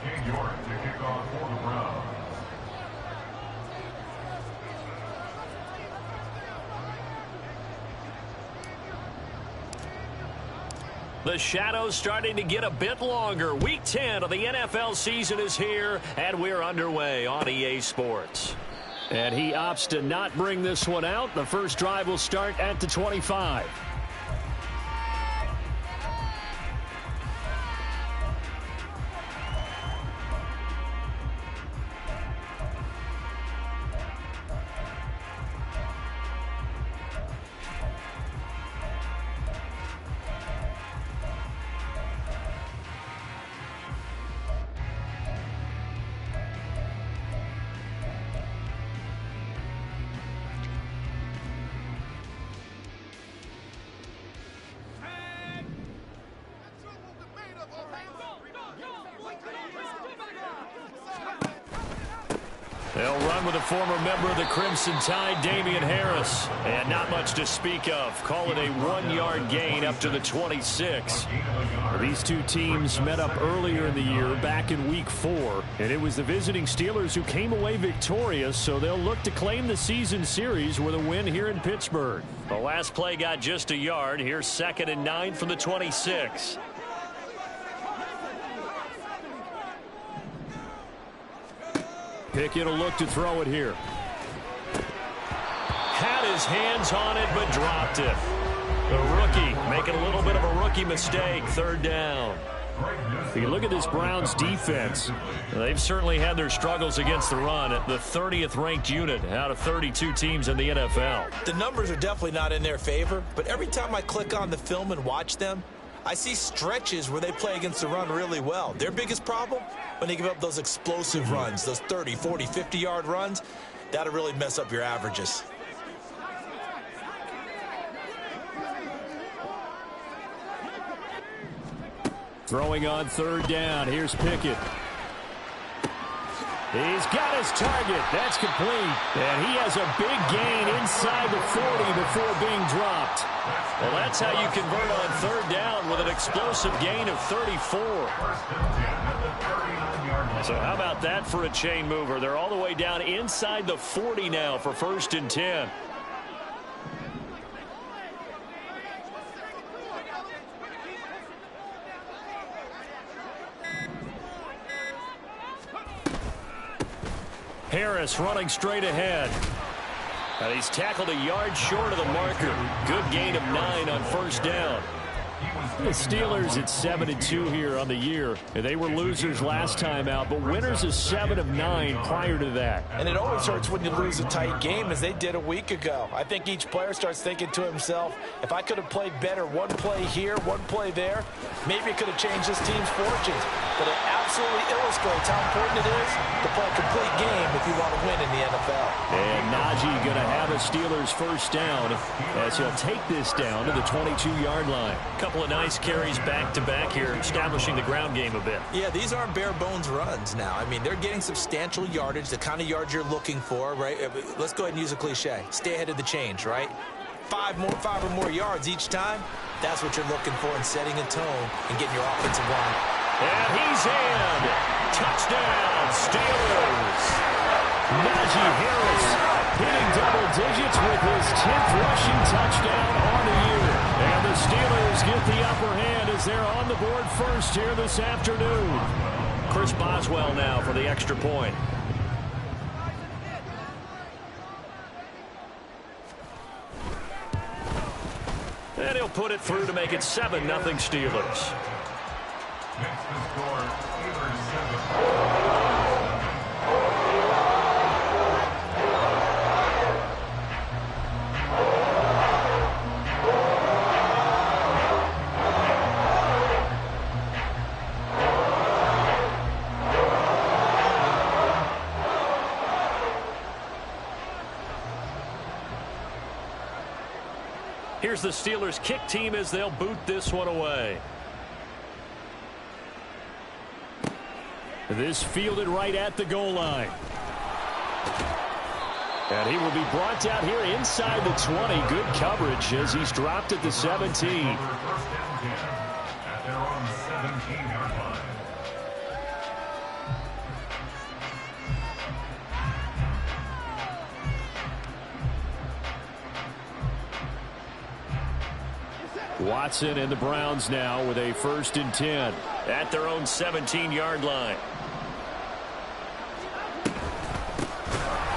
Cade York to kick off for the Browns. The shadow's starting to get a bit longer. Week 10 of the NFL season is here, and we're underway on EA Sports. And he opts to not bring this one out. The first drive will start at the 25. They'll run with a former member of the Crimson Tide, Damian Harris. And not much to speak of. Call it a 1-yard gain up to the 26. These two teams met up earlier in the year, back in Week 4. And it was the visiting Steelers who came away victorious, so they'll look to claim the season series with a win here in Pittsburgh. The last play got just a yard. Here's 2nd and 9 from the 26. Pickett will look to throw it here. Had his hands on it, but dropped it. The rookie making a little bit of a rookie mistake. 3rd down. If you look at this Browns defense, they've certainly had their struggles against the run. At the 30th ranked unit out of 32 teams in the NFL. The numbers are definitely not in their favor, but every time I click on the film and watch them, I see stretches where they play against the run really well. Their biggest problem, when they give up those explosive runs, those 30, 40, 50-yard runs, that'll really mess up your averages. Throwing on 3rd down. Here's Pickett. He's got his target. That's complete. And he has a big gain inside the 40 before being dropped. Well, that's how you convert on 3rd down with an explosive gain of 34. So how about that for a chain mover? They're all the way down inside the 40 now for 1st and 10. Harris running straight ahead. And he's tackled a yard short of the marker. Good gain of 9 on 1st down. The Steelers at 7-2 here on the year. They were losers last time out, but winners of 7 of 9 prior to that. And it always hurts when you lose a tight game, as they did a week ago. I think each player starts thinking to himself, if I could have played better one play here, one play there, maybe it could have changed this team's fortunes. But it absolutely illustrates how important it is to play a complete game if you want to win in the NFL. And Najee going to have a Steelers 1st down as he'll take this down to the 22-yard line. Couple of nice carries back-to-back here, establishing the ground game a bit. Yeah, these aren't bare-bones runs now. I mean, they're getting substantial yardage, the kind of yards you're looking for, right? Let's go ahead and use a cliche. Stay ahead of the change, right? 5 or more yards each time, that's what you're looking for in setting a tone and getting your offensive line. And he's in. Touchdown, Steelers. Najee Harris hitting double digits with his 10th rushing touchdown on the year. And the Steelers get the upper hand as they're on the board first here this afternoon. Chris Boswell now for the extra point. And he'll put it through to make it 7-0 Steelers. Next to score, Steelers 7. Here's the Steelers kick team as they'll boot this one away. This fielded right at the goal line. And he will be brought down here inside the 20. Good coverage as he's dropped at the 17. Watson and the Browns now with a 1st and 10 at their own 17-yard line.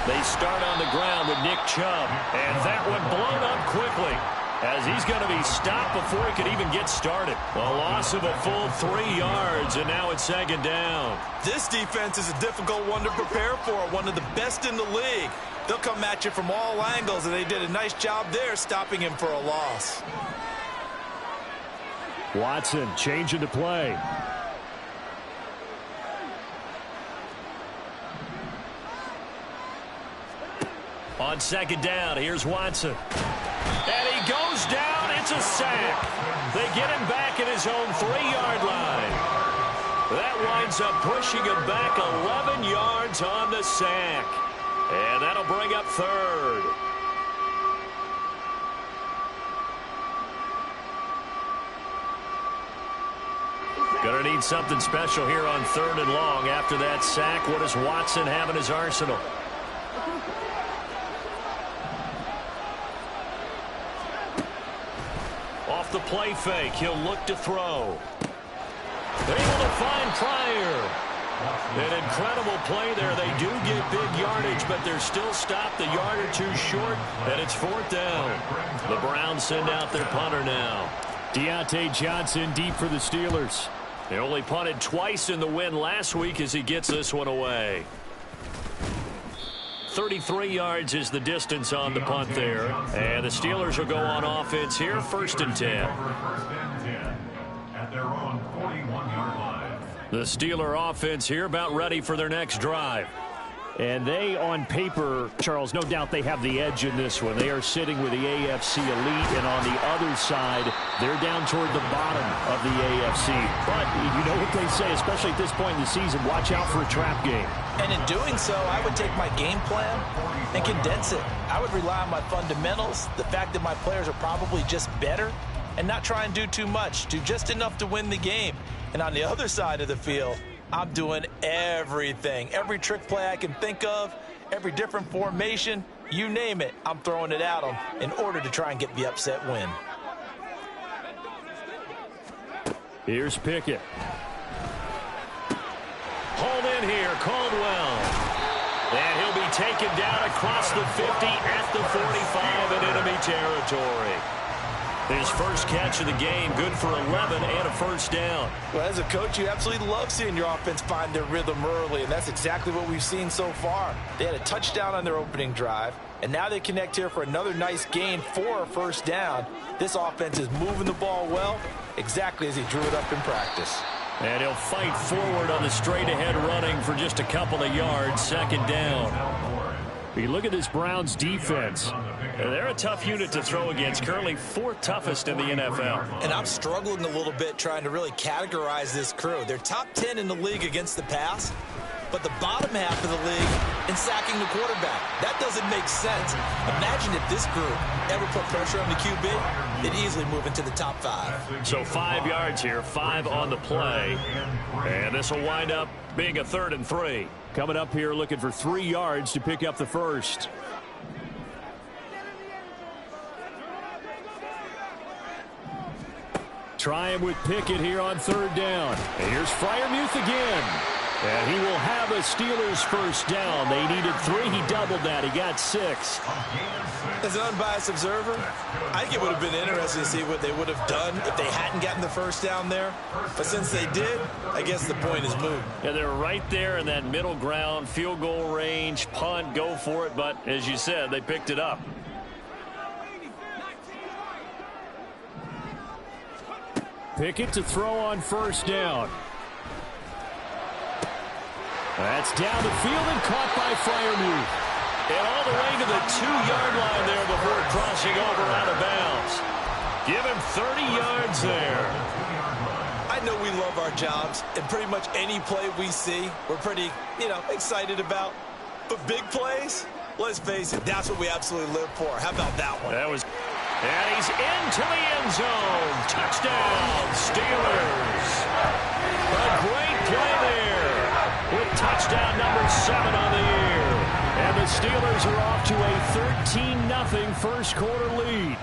They start on the ground with Nick Chubb, and that one blown up quickly as he's going to be stopped before he could even get started. A loss of a full 3 yards, and now it's 2nd down. This defense is a difficult one to prepare for, one of the best in the league. They'll come at you from all angles, and they did a nice job there stopping him for a loss. Watson changing to play. On 2nd down, here's Watson. And he goes down. It's a sack. They get him back at his own 3-yard line. That winds up pushing him back 11 yards on the sack. And that'll bring up 3rd. Gonna need something special here on 3rd and long. After that sack, what does Watson have in his arsenal? Off the play fake, he'll look to throw. Able to find Pryor. An incredible play there. They do get big yardage, but they're still stopped a yard or 2 short, and it's 4th down. The Browns send out their punter now. Deontay Johnson deep for the Steelers. They only punted twice in the win last week as he gets this one away. 33 yards is the distance on the punt there. And the Steelers will go on offense here, 1st and 10. At their own 41-yard line. The Steeler offense here about ready for their next drive. And they, on paper, Charles, no doubt they have the edge in this one. They are sitting with the AFC elite, and on the other side, they're down toward the bottom of the AFC. But you know what they say, especially at this point in the season, watch out for a trap game. And in doing so, I would take my game plan and condense it. I would rely on my fundamentals, the fact that my players are probably just better, and not try and do too much, do just enough to win the game. And on the other side of the field, I'm doing everything. Every trick play I can think of, every different formation, you name it, I'm throwing it at them in order to try and get the upset win. Here's Pickett. Hauled in here, Caldwell. And he'll be taken down across the 50 at the 45 in enemy territory. His first catch of the game, good for 11 and a 1st down. Well, as a coach, you absolutely love seeing your offense find their rhythm early, and that's exactly what we've seen so far. They had a touchdown on their opening drive, and now they connect here for another nice gain for a 1st down. This offense is moving the ball well, exactly as he drew it up in practice. And he'll fight forward on the straight-ahead running for just a couple of yards, 2nd down. You look at this Browns defense. They're a tough unit to throw against, currently 4th toughest in the NFL. And I'm struggling a little bit trying to really categorize this crew. They're top 10 in the league against the pass, but the bottom half of the league in sacking the quarterback. That doesn't make sense. Imagine if this group ever put pressure on the QB, they'd easily move into the top 5. So 5 yards here, 5 on the play. And this will wind up being a 3rd and 3. Coming up here looking for 3 yards to pick up the 1st. Try him with Pickett here on 3rd down. And here's Freiermuth again. And he will have a Steelers 1st down. They needed 3. He doubled that. He got 6. As an unbiased observer, I think it would have been interesting to see what they would have done if they hadn't gotten the 1st down there. But since they did, I guess the point is moot. Yeah, they're right there in that middle ground, field goal range, punt, go for it. But as you said, they picked it up. Pickett to throw on 1st down. That's down the field and caught by Freiermuth. And all the way to the 2-yard line there before crossing over out of bounds. Give him 30 yards there. I know we love our jobs, and pretty much any play we see, we're pretty, excited about. But big plays, let's face it, that's what we absolutely live for. How about that one? And he's into the end zone. Touchdown, Steelers. A great play there with touchdown number 7 on the year. And the Steelers are off to a 13-0 first quarter lead.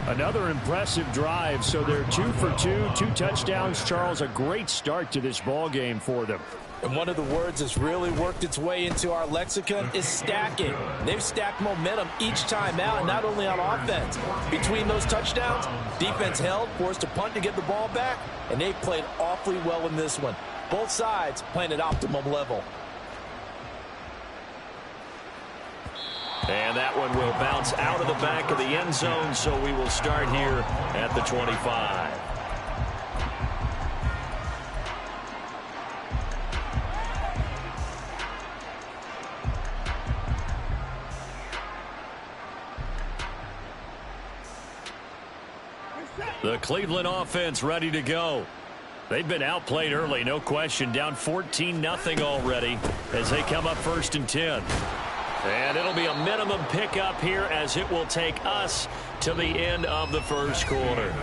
Another impressive drive, so they're 2 for 2, 2 touchdowns. Charles, a great start to this ball game for them. And one of the words that's really worked its way into our lexicon is stacking. They've stacked momentum each time out, not only on offense. Between those touchdowns, defense held, forced a punt to get the ball back, and they've played awfully well in this one. Both sides playing at optimum level. And that one will bounce out of the back of the end zone, so we will start here at the 25. The Cleveland offense ready to go. They've been outplayed early, no question. Down 14-0 already as they come up 1st and 10. And it'll be a minimum pickup here as it will take us to the end of the first quarter.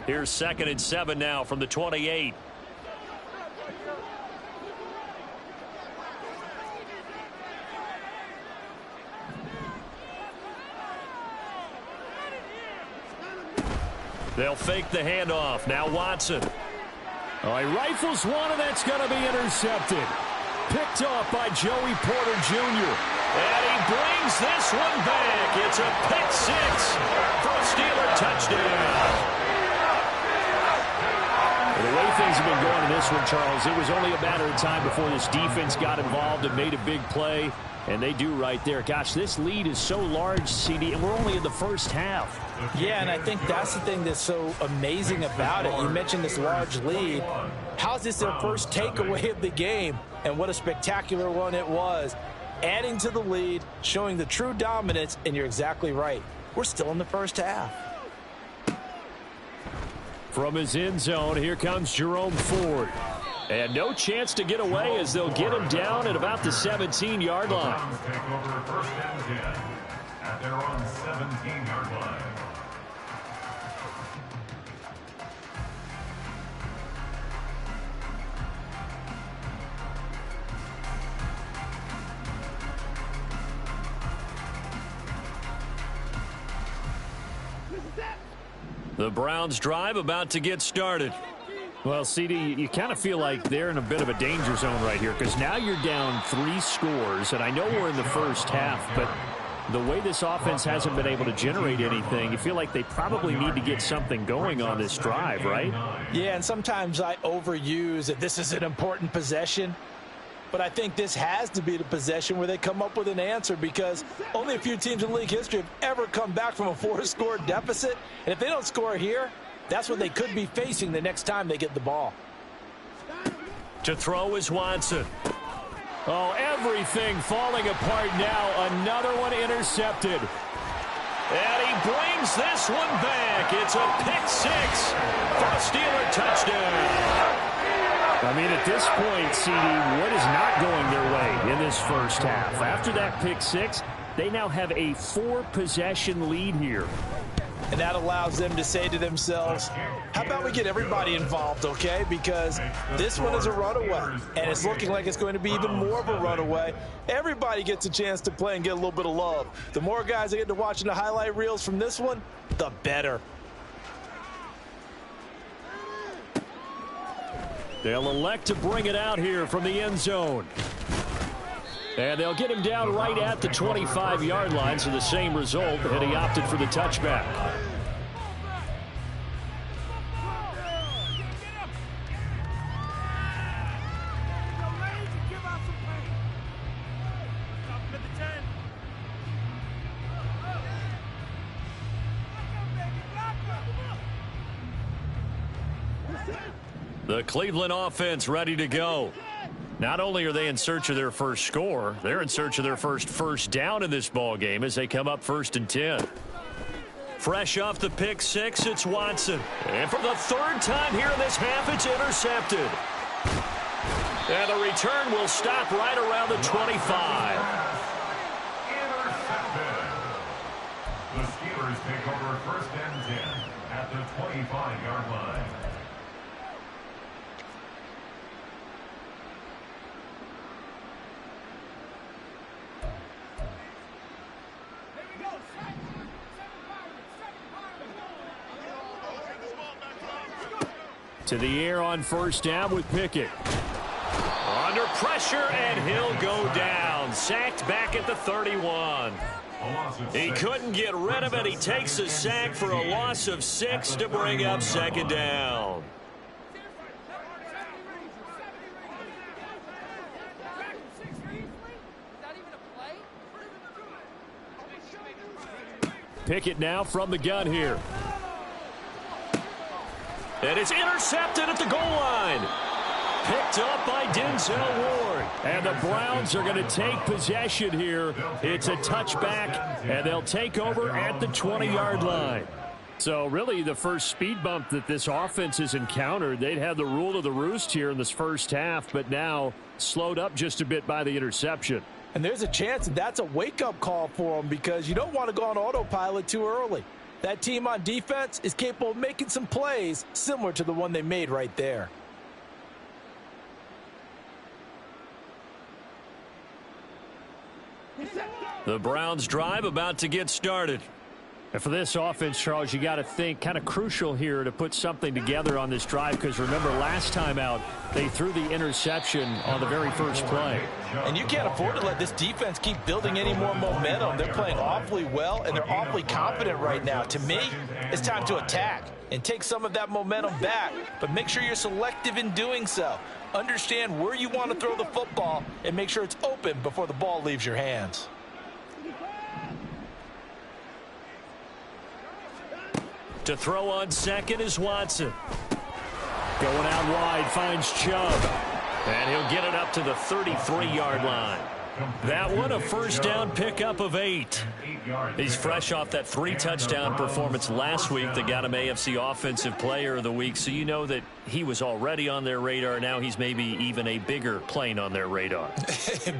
Here's 2nd and 7 now from the 28. They'll fake the handoff. Now Watson. Oh, he rifles one, and that's going to be intercepted. Picked off by Joey Porter Jr. And he brings this one back. It's a pick 6 for a Steeler touchdown. The way things have been going in this one, Charles, it was only a matter of time before this defense got involved and made a big play, and they do right there. Gosh, this lead is so large, CD, and we're only in the first half. Yeah, and I think that's the thing that's so amazing about it. You mentioned this large lead. How's this their first takeaway of the game? And what a spectacular one it was. Adding to the lead, showing the true dominance, and you're exactly right. We're still in the first half. From his end zone, here comes Jerome Ford. And no chance to get away as they'll get him down at about the 17-yard line. Take over 1st and 10 at their own 17-yard line. The Browns drive about to get started. Well, CD, you kind of feel like they're in a bit of a danger zone right here because now you're down 3 scores, and I know we're in the first half, but the way this offense hasn't been able to generate anything, you feel like they probably need to get something going on this drive, right? Yeah, and sometimes I overuse that this is an important possession, but I think this has to be the possession where they come up with an answer because only a few teams in league history have ever come back from a 4-score deficit, and if they don't score here, that's what they could be facing the next time they get the ball. To throw is Watson. Oh, everything falling apart now. Another one intercepted. And he brings this one back. It's a pick 6 for a Steeler touchdown. I mean, at this point, CD, what is not going their way in this first half? After that pick 6, they now have a 4-possession lead here. And that allows them to say to themselves, how about we get everybody involved, okay? Because this one is a runaway, and it's looking like it's going to be even more of a runaway. Everybody gets a chance to play and get a little bit of love. The more guys that get to watching the highlight reels from this one, the better. They'll elect to bring it out here from the end zone. And they'll get him down right at the 25-yard line, so the same result, and he opted for the touchback. The Cleveland offense ready to go. Not only are they in search of their first score, they're in search of their first down in this ball game as they come up 1st and 10. Fresh off the pick 6, it's Watson. And for the 3rd time here in this half, it's intercepted. And the return will stop right around the 25. To the air on first down with Pickett. Under pressure, and he'll go down. Sacked back at the 31. He couldn't get rid of it. He takes a sack for a loss of 6 to bring up second down. Pickett now from the gun here. And it's intercepted at the goal line. Picked up by Denzel Ward. And the Browns are going to take possession here. It's a touchback, and they'll take over at the 20-yard line. So really the first speed bump that this offense has encountered, they'd had the rule of the roost here in this first half, but now slowed up just a bit by the interception. And there's a chance that that's a wake-up call for them because you don't want to go on autopilot too early. That team on defense is capable of making some plays similar to the one they made right there. The Browns drive about to get started. And for this offense, Charles, you got to think kind of crucial here to put something together on this drive because remember last time out they threw the interception on the very first play. And you can't afford to let this defense keep building any more momentum. They're playing awfully well and they're awfully confident right now. To me, it's time to attack and take some of that momentum back, but make sure you're selective in doing so. Understand where you want to throw the football and make sure it's open before the ball leaves your hands. To throw on second is Watson. Going out wide, finds Chubb. And he'll get it up to the 33-yard line. That one a first down pickup of 8. He's fresh off that 3-touchdown performance last week that got him AFC Offensive Player of the Week. So you know that he was already on their radar. Now he's maybe even a bigger plane on their radar.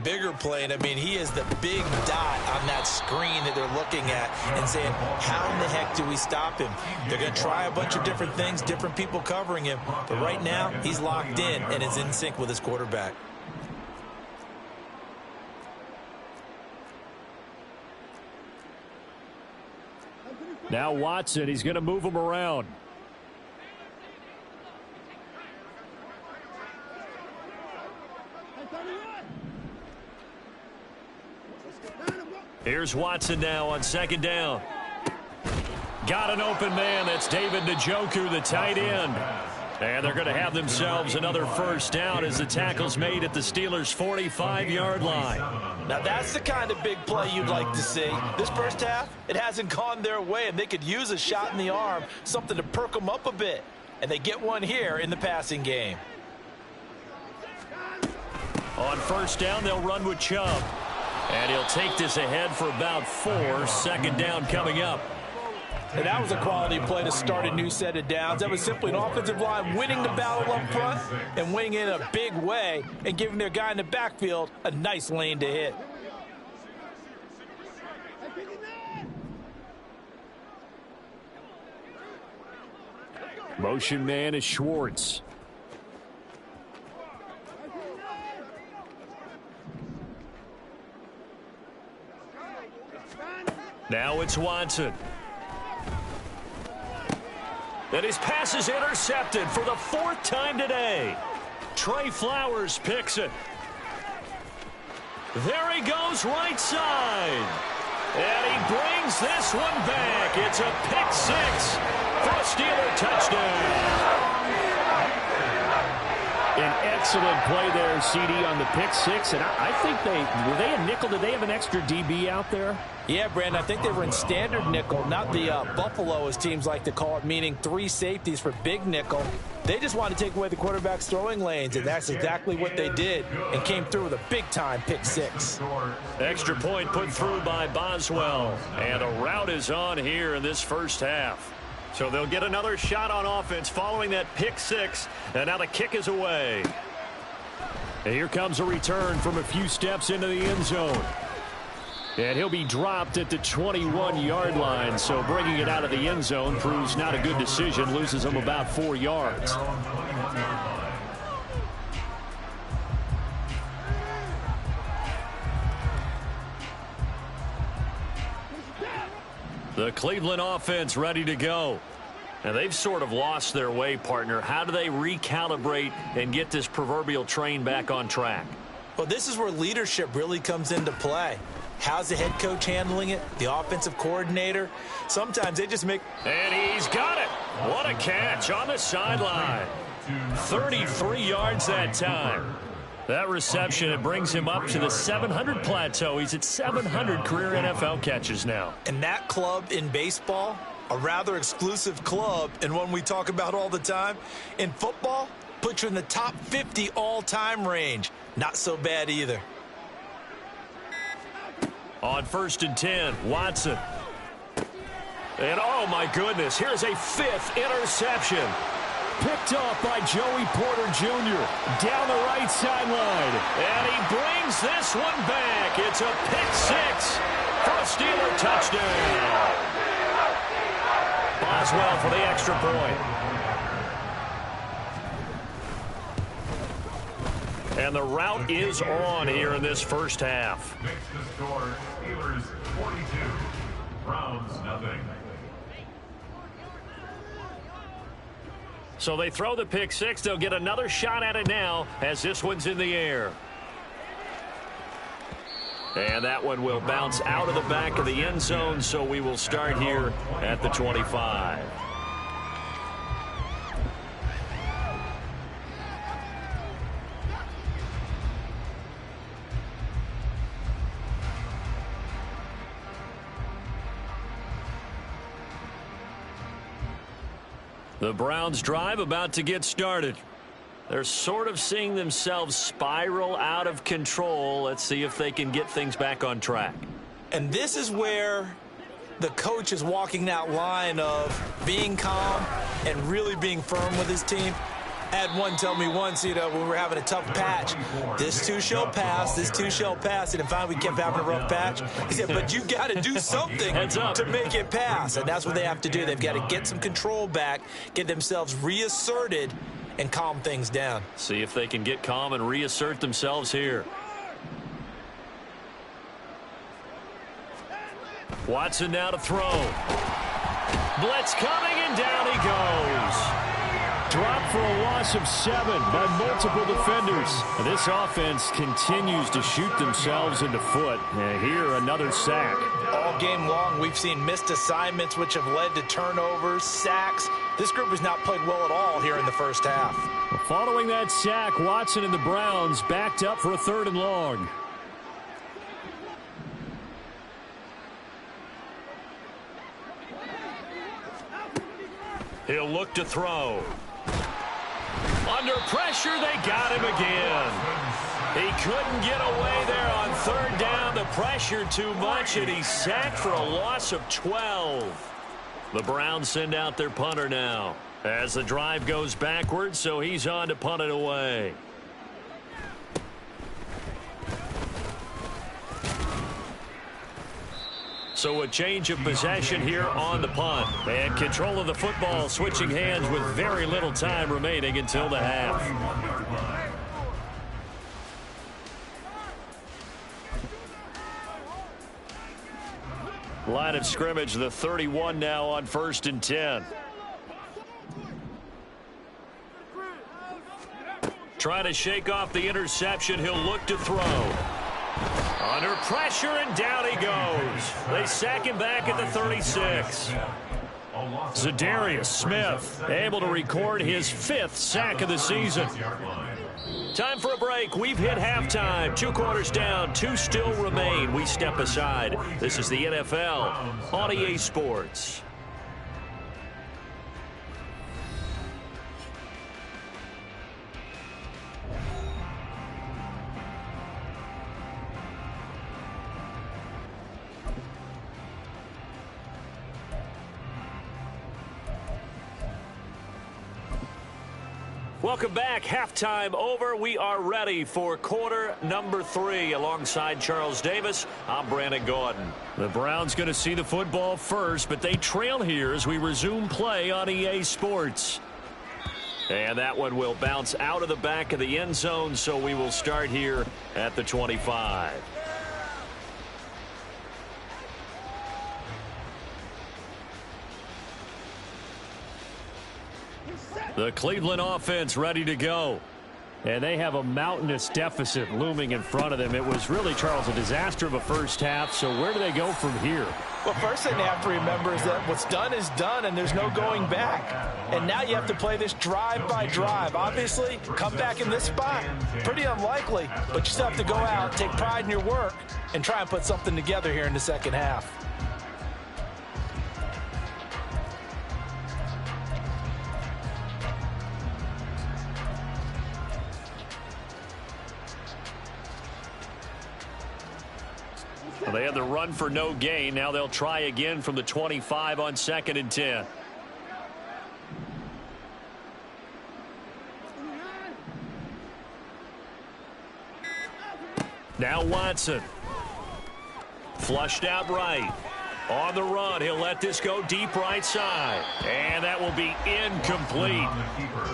Bigger plane. I mean, he is the big dot on that screen that they're looking at and saying, how in the heck do we stop him? They're going to try a bunch of different things, different people covering him. But right now, he's locked in and is in sync with his quarterback. Now Watson, he's going to move him around. Here's Watson now on second down. Got an open man. That's David Njoku, the tight end. And they're going to have themselves another first down as the tackle's made at the Steelers' 45-yard line. Now that's the kind of big play you'd like to see. This first half, it hasn't gone their way, and they could use a shot in the arm, something to perk them up a bit. And they get one here in the passing game. On first down, they'll run with Chubb. And he'll take this ahead for about 4. Second down coming up. And that was a quality play to start a new set of downs. That was simply an offensive line winning the battle up front and winning in a big way and giving their guy in the backfield a nice lane to hit. Motion man is Schwartz. Now it's Watson. And his pass is intercepted for the 4th time today. Trey Flowers picks it. There he goes right side. And he brings this one back. It's a pick 6 for a Steeler touchdown. An excellent play there, CD, on the pick 6. And I think were they a nickel? Did they have an extra DB out there? Yeah, Brandon, I think they were in standard nickel, not the Buffalo, as teams like to call it, meaning 3 safeties for big nickel. They just wanted to take away the quarterback's throwing lanes, and that's exactly what they did and came through with a big-time pick 6. Extra point put through by Boswell. And a route is on here in this first half. So they'll get another shot on offense following that pick 6. And now the kick is away. And here comes a return from a few steps into the end zone. And he'll be dropped at the 21-yard line. So bringing it out of the end zone proves not a good decision. Loses him about 4 yards. The Cleveland offense ready to go. And they've sort of lost their way, partner. How do they recalibrate and get this proverbial train back on track? Well, this is where leadership really comes into play. How's the head coach handling it? The offensive coordinator? Sometimes they just make... And he's got it. What a catch on the sideline. 33 yards that time. That reception, it brings him up to the 700 plateau. He's at 700 career NFL catches now. And that club in baseball, a rather exclusive club, and one we talk about all the time. In football, puts you in the top 50 all-time range. Not so bad either. On 1st and 10, Watson. And oh my goodness, here's a 5th interception. Picked off by Joey Porter Jr. down the right sideline. And he brings this one back. It's a pick 6 for a Steeler touchdown. Boswell for the extra point. And the route is on here in this first half. Makes the score Steelers 42, Browns nothing. So they throw the pick 6. They'll get another shot at it now as this one's in the air. And that one will bounce out of the back of the end zone, so we will start here at the 25. The Browns drive about to get started. They're sort of seeing themselves spiral out of control. Let's see if they can get things back on track. And this is where the coach is walking that line of being calm and really being firm with his team. I had one tell me once, when we were having a tough patch, this too shall pass, this too shall pass. And finally we kept having a rough patch. He said, but you got to do something to make it pass. And that's what they have to do. They've got to get some control back, get themselves reasserted, and calm things down. See if they can get calm and reassert themselves here. Watson now to throw. Blitz coming, and down he goes. Dropped for a loss of 7 by multiple defenders. This offense continues to shoot themselves in the foot. And here, another sack. All game long, we've seen missed assignments, which have led to turnovers, sacks. This group has not played well at all here in the first half. Following that sack, Watson and the Browns backed up for a 3rd and long. He'll look to throw. Under pressure, they got him again. He couldn't get away there on 3rd down. The pressure too much, and he's sacked for a loss of 12. The Browns send out their punter now as the drive goes backwards, so he's on to punt it away. So a change of possession here on the punt. And control of the football switching hands with very little time remaining until the half. Line of scrimmage, the 31 now on 1st and 10. Trying to shake off the interception. He'll look to throw. Under pressure, and down he goes. They sack him back at the 36. Za'Darius Smith able to record his 5th sack of the season. Time for a break. We've hit halftime. 2 quarters down, 2 still remain. We step aside. This is the NFL on EA Sports. Welcome back. Halftime over. We are ready for quarter number 3. Alongside Charles Davis, I'm Brandon Gaudin. The Browns going to see the football first, but they trail here as we resume play on EA Sports. And that one will bounce out of the back of the end zone, so we will start here at the 25. The Cleveland offense ready to go. And they have a mountainous deficit looming in front of them. It was really, Charles, a disaster of a first half. So where do they go from here? Well, first thing they have to remember is that what's done is done, and there's no going back. And now you have to play this drive by drive. Obviously, come back in this spot, pretty unlikely. But you still have to go out, take pride in your work, and try and put something together here in the second half. Well, they had the run for no gain. Now they'll try again from the 25 on 2nd and 10. Now Watson. Flushed out right. On the run, he'll let this go deep right side. And that will be incomplete.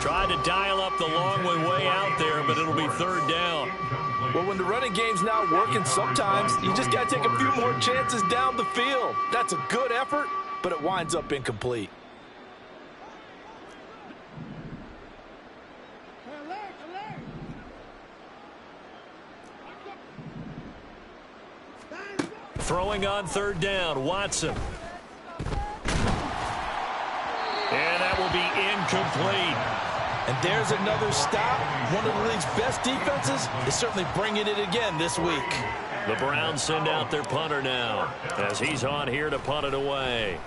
Tried to dial up the long way out there, but it'll be 3rd down. Well, when the running game's not working, sometimes you just got to take a few more chances down the field. That's a good effort, but it winds up incomplete. Throwing on 3rd down, Watson. And that will be incomplete. And there's another stop. One of the league's best defenses is certainly bringing it again this week. The Browns send out their punter now as he's on here to punt it away.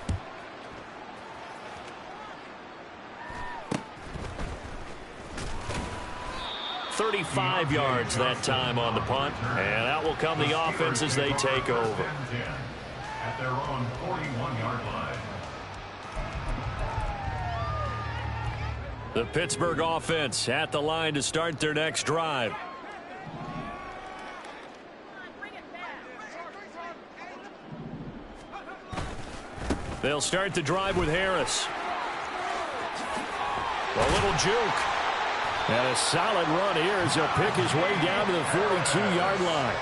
"35 yards that time on the punt, and out will come the offense as they take over. At their own 41-yard line. The Pittsburgh offense at the line to start their next drive. They'll start the drive with Harris. A little juke. And a solid run here as he'll pick his way down to the 42-yard line.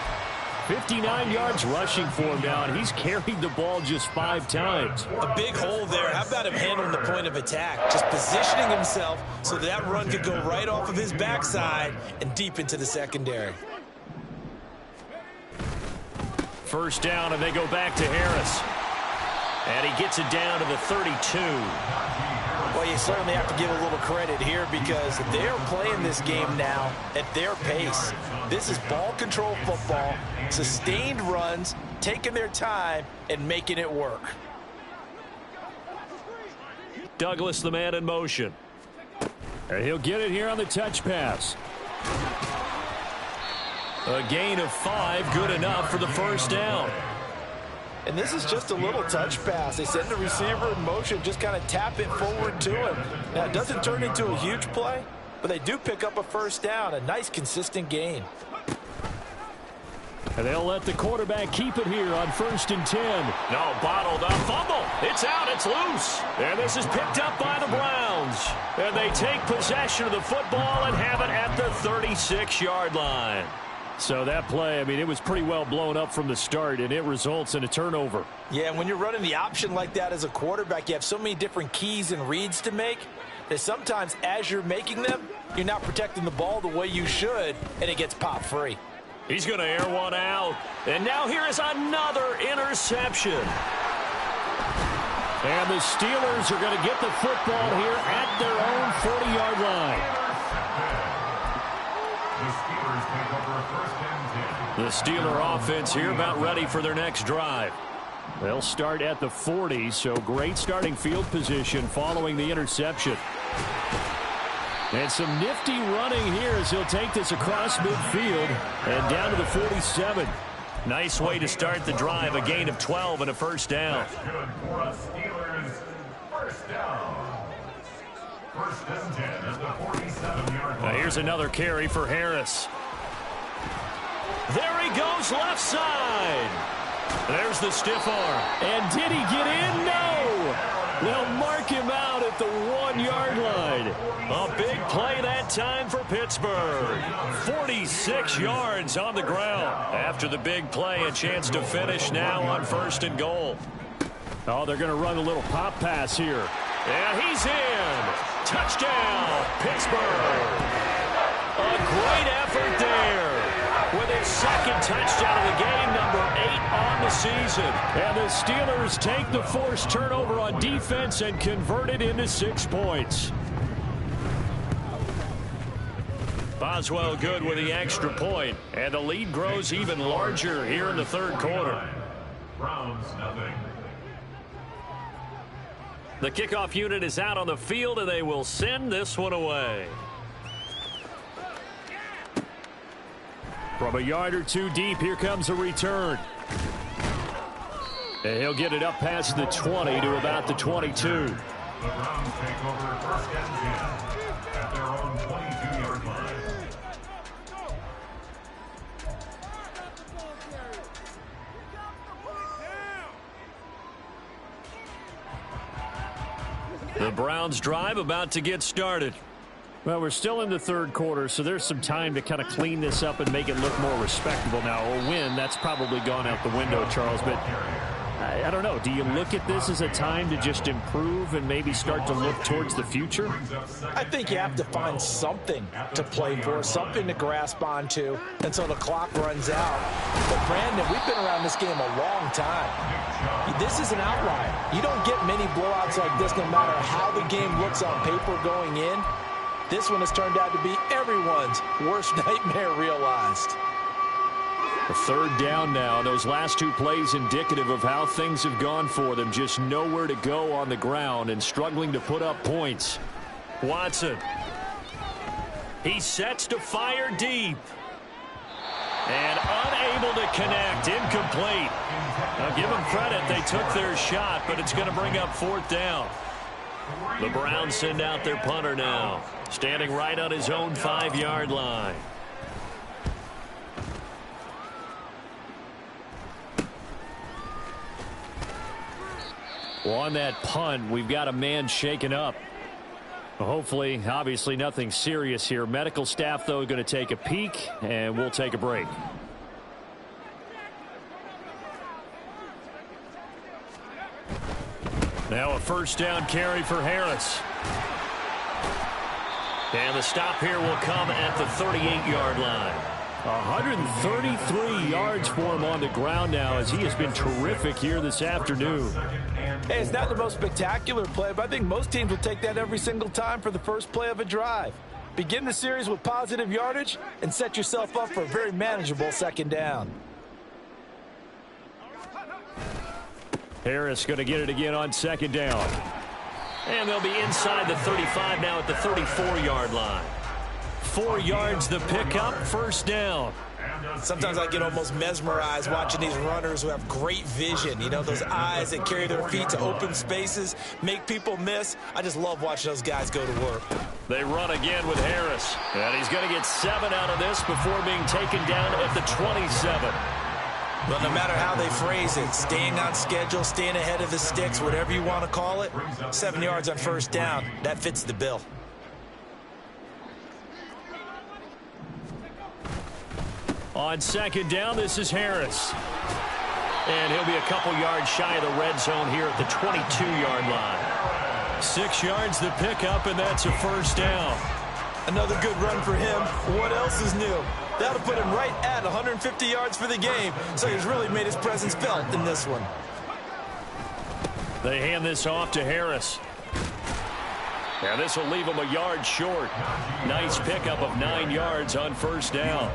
59 yards rushing for him now, and he's carried the ball just 5 times. A big hole there. How about him handling the point of attack? Just positioning himself so that run could go right off of his backside and deep into the secondary. 1st down, and they go back to Harris. And he gets it down to the 32. Well, you certainly have to give a little credit here because they're playing this game now at their pace. This is ball control football, sustained runs, taking their time, and making it work. Douglas, the man in motion. And he'll get it here on the touch pass. A gain of 5, good enough for the 1st down. And this is just a little touch pass. They send the receiver in motion, just kind of tap it forward to him. Now, it doesn't turn into a huge play, but they do pick up a 1st down, a nice, consistent gain. And they'll let the quarterback keep it here on 1st and 10. No, bottled up, fumble. It's out, it's loose. And this is picked up by the Browns. And they take possession of the football and have it at the 36-yard line. So that play, I mean, it was pretty well blown up from the start, and it results in a turnover. Yeah, and when you're running the option like that as a quarterback, you have so many different keys and reads to make that sometimes as you're making them, you're not protecting the ball the way you should, and it gets popped free. He's going to air one out. And now here is another interception. And the Steelers are going to get the football here at their own 40-yard line. The Steeler offense here about ready for their next drive. They'll start at the 40, so great starting field position following the interception. And some nifty running here as he'll take this across midfield and down to the 47. Nice way to start the drive, a gain of 12 and a 1st down. That's good for us Steelers. 1st down. 1st and 10 at the 47-yard line. Here's another carry for Harris. There he goes left side. There's the stiff arm. And did he get in? No. They'll mark him out at the 1-yard line. A big play that time for Pittsburgh. 46 yards on the ground. After the big play, a chance to finish now on 1st and goal. Oh, they're going to run a little pop pass here. And he's in. touchdown, Pittsburgh. A great effort there. With his second touchdown of the game, number 8 on the season. And the Steelers take the forced turnover on defense and convert it into 6 points. Boswell good with the extra point, and the lead grows even larger here in the third quarter. Browns nothing. The kickoff unit is out on the field, and they will send this one away. From a yard or two deep, here comes a return. And he'll get it up past the 20 to about the 22. The Browns take over first and 10 at their own 22-yard line. The Browns drive about to get started. Well, we're still in the third quarter, so there's some time to kind of clean this up and make it look more respectable. Now, a win, that's probably gone out the window, Charles, but I don't know. Do you look at this as a time to just improve and maybe start to look towards the future? I think you have to find something to play for, something to grasp onto until the clock runs out. But, Brandon, we've been around this game a long time. This is an outlier. You don't get many blowouts like this no matter how the game looks on paper going in. This one has turned out to be everyone's worst nightmare realized. A third down now. Those last 2 plays indicative of how things have gone for them. Just nowhere to go on the ground and struggling to put up points. Watson. He sets to fire deep. And unable to connect. Incomplete. Now give them credit. They took their shot, but it's going to bring up 4th down. The Browns send out their punter now. Standing right on his own 5-yard line. Well, on that punt, we've got a man shaken up. Hopefully, obviously nothing serious here. Medical staff, though, going to take a peek, and we'll take a break. Now a first down carry for Harris. And the stop here will come at the 38-yard line. 133 yards for him on the ground now as he has been terrific here this afternoon. Hey, it's not the most spectacular play, but I think most teams will take that every single time for the first play of a drive. Begin the series with positive yardage and set yourself up for a very manageable second down. Harris going to get it again on second down. And they'll be inside the 35 now at the 34-yard line. 4 yards the pickup, first down. Sometimes I get almost mesmerized watching these runners who have great vision. You know, those eyes that carry their feet to open spaces, make people miss. I just love watching those guys go to work. They run again with Harris. And he's going to get 7 out of this before being taken down at the 27. Well, no matter how they phrase it, staying on schedule, staying ahead of the sticks, whatever you want to call it, 7 yards on first down, that fits the bill. On second down, this is Harris. And he'll be a couple yards shy of the red zone here at the 22-yard line. 6 yards the pickup, and that's a first down. Another good run for him. What else is new? That'll put him right at 150 yards for the game, so he's really made his presence felt in this one. They hand this off to Harris. And this will leave him a yard short. Nice pickup of 9 yards on first down.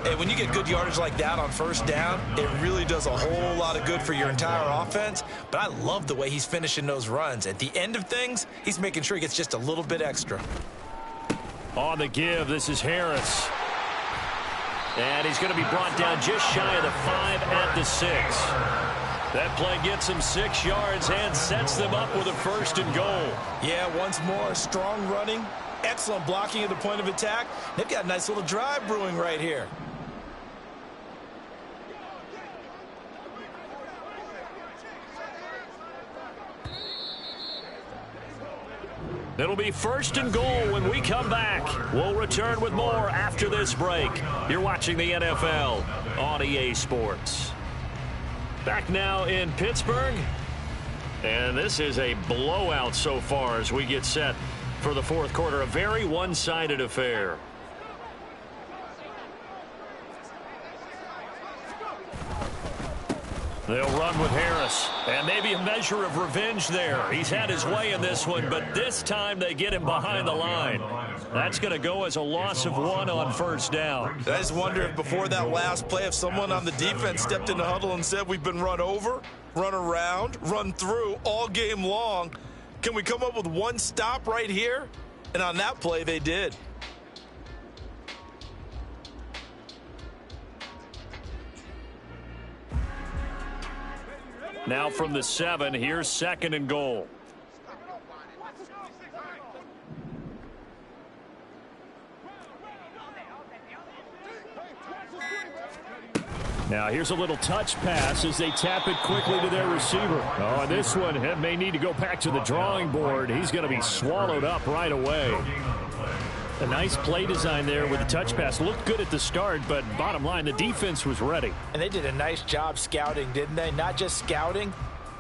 Hey, when you get good yardage like that on first down, it really does a whole lot of good for your entire offense. But I love the way he's finishing those runs. At the end of things, he's making sure he gets just a little bit extra. On the give, this is Harris. And he's going to be brought down just shy of the 5 at the 6. That play gets him 6 yards and sets them up with a first and goal. Yeah, once more, strong running, excellent blocking at the point of attack. They've got a nice little drive brewing right here. It'll be first and goal when we come back. We'll return with more after this break. You're watching the NFL on EA Sports. Back now in Pittsburgh. And this is a blowout so far as we get set for the fourth quarter. A very one-sided affair. They'll run with Harris. And maybe a measure of revenge there. He's had his way in this one, but this time they get him behind the line. That's going to go as a loss of 1 on first down. I just wonder if before that last play, if someone on the defense stepped in the huddle and said, we've been run over, run around, run through all game long. Can we come up with one stop right here? And on that play, they did. Now from the 7, here's 2nd and goal. Now here's a little touch pass as they tap it quickly to their receiver. Oh, and this one may need to go back to the drawing board. He's going to be swallowed up right away. A nice play design there with the touch pass. Looked good at the start, but bottom line, the defense was ready. And they did a nice job scouting, didn't they? Not just scouting,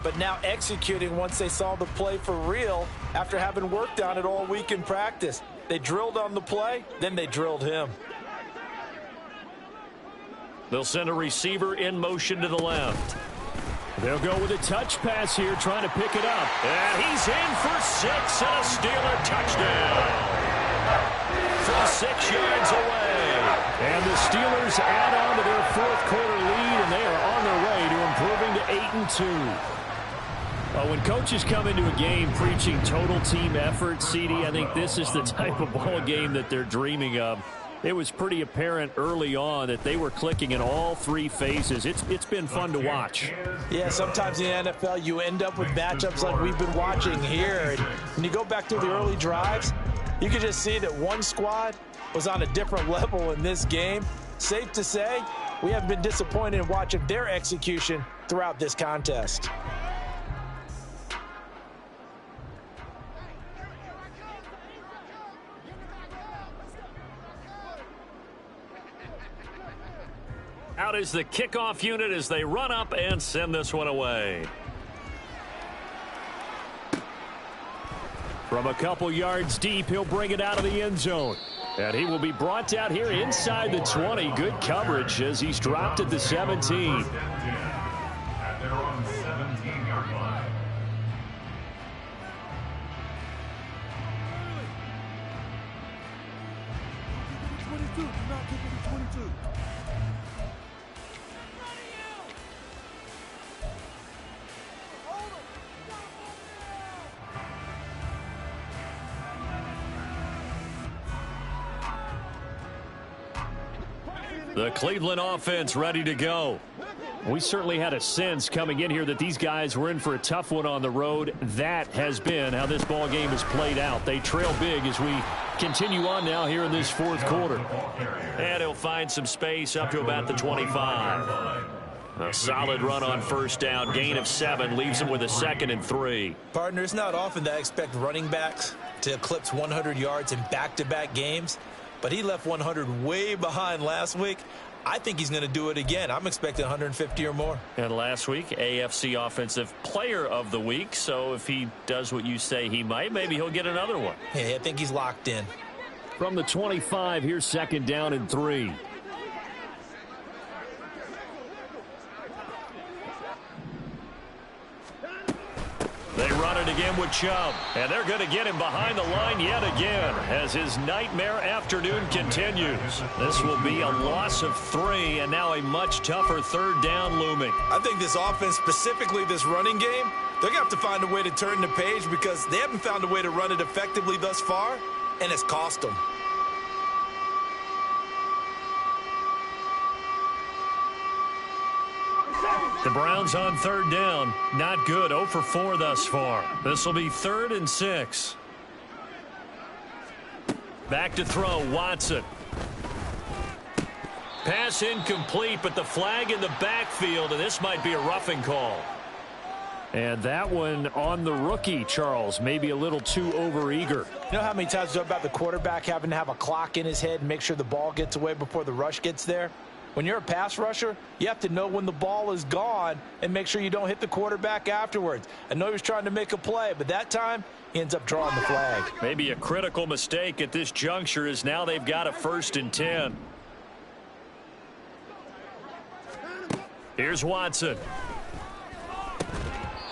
but now executing once they saw the play for real after having worked on it all week in practice. They drilled on the play, then they drilled him. They'll send a receiver in motion to the left. They'll go with a touch pass here, trying to pick it up. And he's in for 6 and a Steeler touchdown. From 6 yards away. And the Steelers add on to their fourth quarter lead, and they are on their way to improving to 8-2. Well, when coaches come into a game preaching total team effort, CD, I think this is the type of ball game that they're dreaming of. It was pretty apparent early on that they were clicking in all 3 phases. It's been fun to watch. Yeah, sometimes in the NFL you end up with matchups like we've been watching here. And when you go back to the early drives, you can just see that one squad was on a different level in this game. Safe to say, we haven't been disappointed in watching their execution throughout this contest. Out is the kickoff unit as they run up and send this one away. From a couple yards deep, he'll bring it out of the end zone. And he will be brought down here inside the 20. Good coverage as he's dropped at the 17. At their own 17-yard line. The Cleveland offense ready to go. We certainly had a sense coming in here that these guys were in for a tough one on the road. That has been how this ball game has played out. They trail big as we continue on now here in this fourth quarter. And he'll find some space up to about the 25. A solid run on first down. Gain of 7 leaves him with a 2nd and 3. Partner, it's not often that I expect running backs to eclipse 100 yards in back-to-back games, but he left 100 way behind last week. I think he's going to do it again. I'm expecting 150 or more. And last week, AFC Offensive Player of the Week. So if he does what you say he might, maybe he'll get another one. Yeah, I think he's locked in. From the 25, here's 2nd down and 3. They run it again with Chubb, and they're going to get him behind the line yet again as his nightmare afternoon continues. This will be a loss of 3, and now a much tougher 3rd down looming. I think this offense, specifically this running game, they're going to have to find a way to turn the page because they haven't found a way to run it effectively thus far, and it's cost them. The Browns on 3rd down. Not good. 0 for 4 thus far. This will be 3rd and 6. Back to throw. Watson. Pass incomplete, but the flag in the backfield, and this might be a roughing call. And that one on the rookie, Charles, maybe a little too overeager. You know how many times we talk about the quarterback having to have a clock in his head and make sure the ball gets away before the rush gets there? When you're a pass rusher, you have to know when the ball is gone and make sure you don't hit the quarterback afterwards. I know he was trying to make a play, but that time he ends up drawing the flag. Maybe a critical mistake at this juncture is now they've got a 1st and 10. Here's Watson.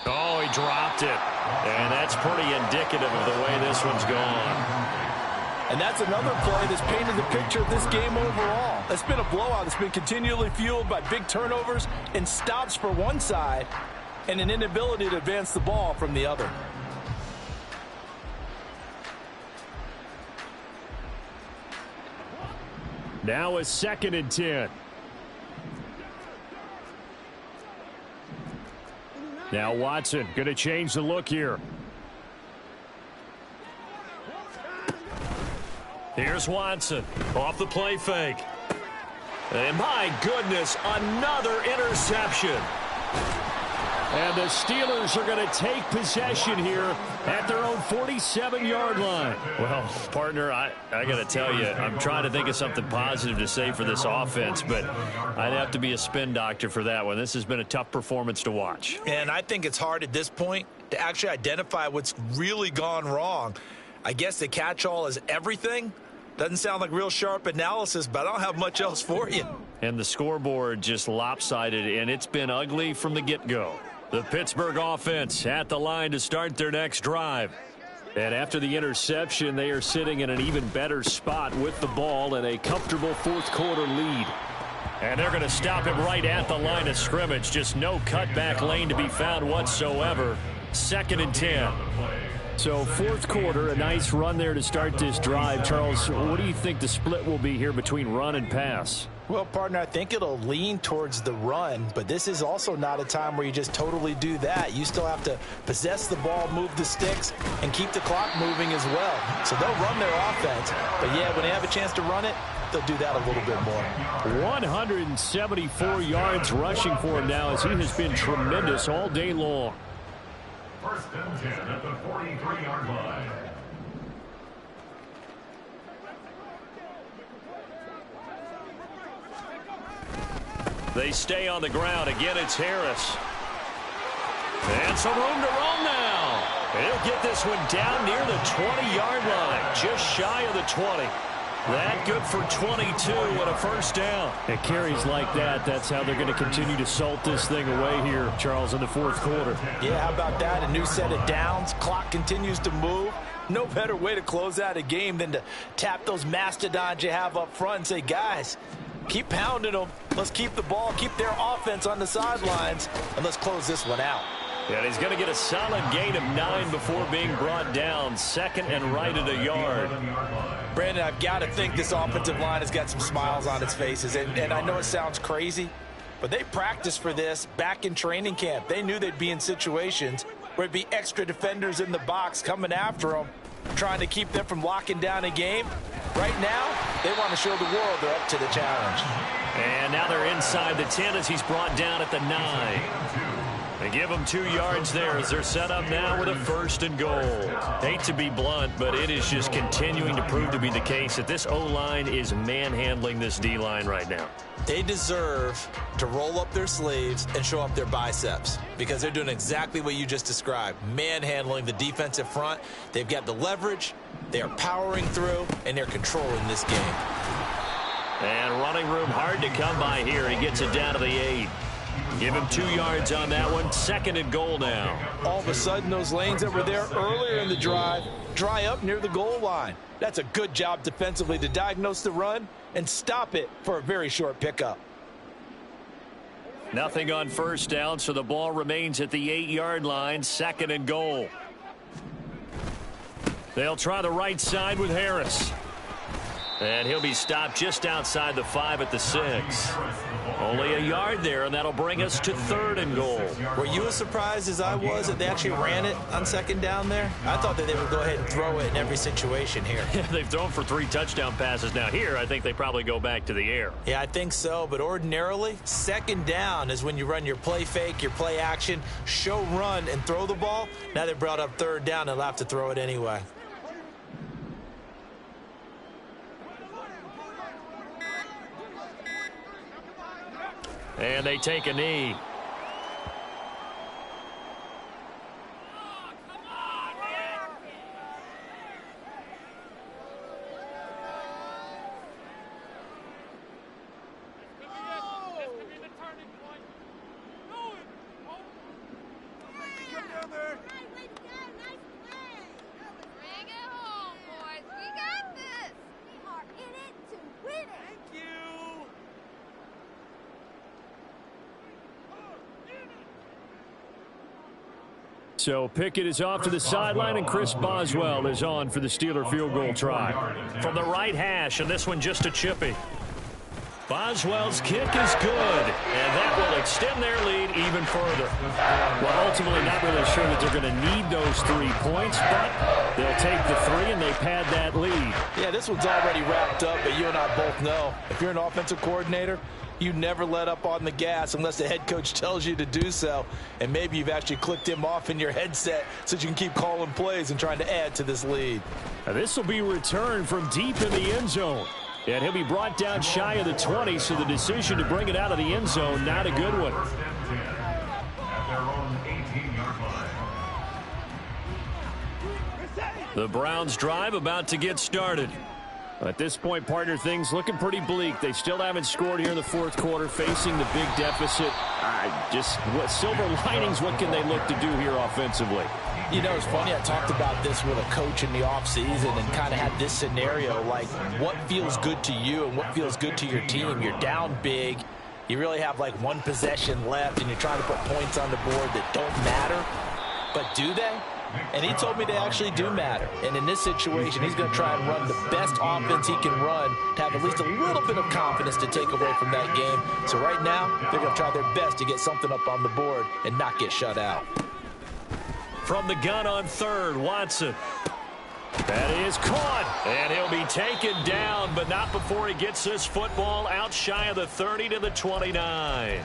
Oh, he dropped it. And that's pretty indicative of the way this one's gone. And that's another play that's painted the picture of this game overall. It's been a blowout. It's been continually fueled by big turnovers and stops for one side and an inability to advance the ball from the other. Now a 2nd and 10. Now Watson going to change the look here. Here's Watson off the play fake. And my goodness, another interception. And the Steelers are going to take possession here at their own 47-yard line. Well, partner, I got to tell you, I'm trying to think of something positive to say for this offense, but I'd have to be a spin doctor for that one. This has been a tough performance to watch. And I think it's hard at this point to actually identify what's really gone wrong. I guess the catch-all is everything. Doesn't sound like real sharp analysis, but I don't have much else for you. And the scoreboard just lopsided, and it's been ugly from the get-go. The Pittsburgh offense at the line to start their next drive. And after the interception, they are sitting in an even better spot with the ball and a comfortable 4th quarter lead. And they're going to stop him right at the line of scrimmage. Just no cutback lane to be found whatsoever. 2nd and 10. So 4th quarter, a nice run there to start this drive. Charles, what do you think the split will be here between run and pass? Well, partner, I think it'll lean towards the run, but this is also not a time where you just totally do that. You still have to possess the ball, move the sticks, and keep the clock moving as well. So they'll run their offense, but yeah, when they have a chance to run it, they'll do that a little bit more. 174 yards rushing for him now as he has been tremendous all day long. 1st and 10 at the 43-yard line. They stay on the ground. Again, it's Harris. And some room to roam now. He'll get this one down near the 20-yard line, just shy of the 20. That good for 22 and a 1st down. It carries like that. That's how they're going to continue to salt this thing away here, Charles, in the 4th quarter. Yeah, how about that? A new set of downs. Clock continues to move. No better way to close out a game than to tap those mastodons you have up front and say, guys, keep pounding them. Let's keep the ball, keep their offense on the sidelines, and let's close this one out. And he's going to get a solid gain of 9 before being brought down. 2nd and right at a yard. Brandon, I've got to think this offensive line has got some smiles on its faces. And I know it sounds crazy, but they practiced for this back in training camp. They knew they'd be in situations where it'd be extra defenders in the box coming after them, trying to keep them from locking down a game. Right now, they want to show the world they're up to the challenge. And now they're inside the 10 as he's brought down at the 9. They give him 2 yards there as they're set up now with a 1st and goal. Hate to be blunt, but it is just continuing to prove to be the case that this O-line is manhandling this D-line right now. They deserve to roll up their sleeves and show up their biceps because they're doing exactly what you just described, manhandling the defensive front. They've got the leverage, they are powering through, and they're controlling this game. And running room hard to come by here. He gets it down to the 8. Give him 2 yards on that one. 2nd and goal now. All of a sudden, those lanes that were there earlier in the drive dry up near the goal line. That's a good job defensively to diagnose the run and stop it for a very short pickup. Nothing on 1st down, so the ball remains at the 8-yard line. 2nd and goal. They'll try the right side with Harris. And he'll be stopped just outside the 5 at the 6. Only a yard there, and that'll bring us to 3rd and goal. Were you as surprised as I was that they actually ran it on 2nd down there? I thought that they would go ahead and throw it in every situation here. They've thrown for 3 touchdown passes. Now here, I think they probably go back to the air. Yeah, I think so, but ordinarily, 2nd down is when you run your play fake, your play action, show run, and throw the ball. Now they brought up 3rd down, they'll have to throw it anyway. and they take a knee. So Pickett is off to the sideline, and Chris Boswell is on for the Steeler field goal try. From the right hash, and this one just a chippy. Boswell's kick is good, and that will extend their lead even further. Well, ultimately not really sure that they're going to need those 3 points, but they'll take the 3 and they pad that lead. Yeah, this one's already wrapped up, but you and I both know if you're an offensive coordinator, you never let up on the gas unless the head coach tells you to do so. And maybe you've actually clicked him off in your headset so that you can keep calling plays and trying to add to this lead. Now, this will be returned from deep in the end zone. And he'll be brought down shy of the 20, so the decision to bring it out of the end zone, not a good one. At their own 18-yard line. The Browns drive about to get started. At this point, partner, things looking pretty bleak. They still haven't scored here in the fourth quarter, facing the big deficit. What silver linings, what can they look to do here offensively? You know, it's funny, I talked about this with a coach in the offseason and kind of had this scenario, like what feels good to you and what feels good to your team. You're down big. You really have like one possession left, and you're trying to put points on the board that don't matter. But do they? And he told me they actually do matter. And in this situation, he's going to try and run the best offense he can run to have at least a little bit of confidence to take away from that game. So right now, they're going to try their best to get something up on the board and not get shut out. From the gun on third, Watson. That is caught, and he'll be taken down, but not before he gets this football out shy of the 30 to the 29.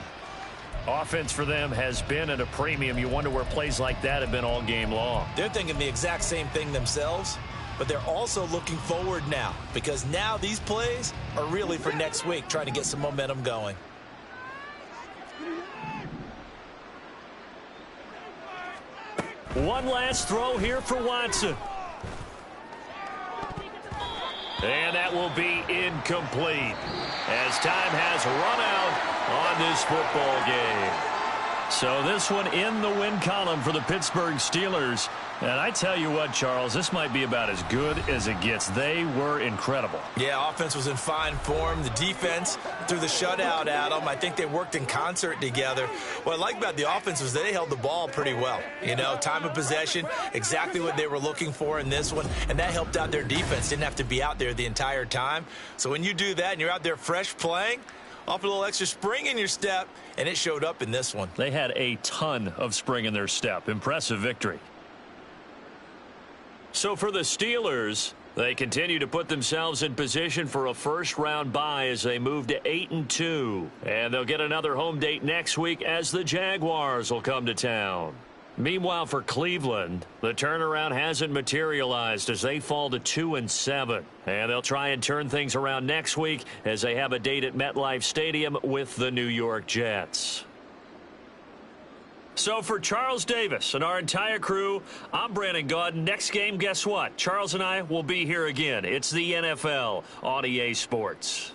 Offense for them has been at a premium. You wonder where plays like that have been all game long. They're thinking the exact same thing themselves, but they're also looking forward now, because now these plays are really for next week, trying to get some momentum going. One last throw here for Watson. And that will be incomplete as time has run out on this football game. So this one in the win column for the Pittsburgh Steelers. And I tell you what, Charles, this might be about as good as it gets. They were incredible. Yeah, offense was in fine form. The defense threw the shutout at them. I think they worked in concert together. What I like about the offense was they held the ball pretty well. You know, time of possession, exactly what they were looking for in this one. And that helped out their defense. Didn't have to be out there the entire time. So when you do that and you're out there fresh playing, off a little extra spring in your step, and it showed up in this one. They had a ton of spring in their step. Impressive victory. So for the Steelers, they continue to put themselves in position for a first-round bye as they move to 8-2. And they'll get another home date next week as the Jaguars will come to town. Meanwhile, for Cleveland, the turnaround hasn't materialized as they fall to 2-7. And they'll try and turn things around next week as they have a date at MetLife Stadium with the New York Jets. So for Charles Davis and our entire crew, I'm Brandon Gaudin. Next game, guess what? Charles and I will be here again. It's the NFL on EA Sports.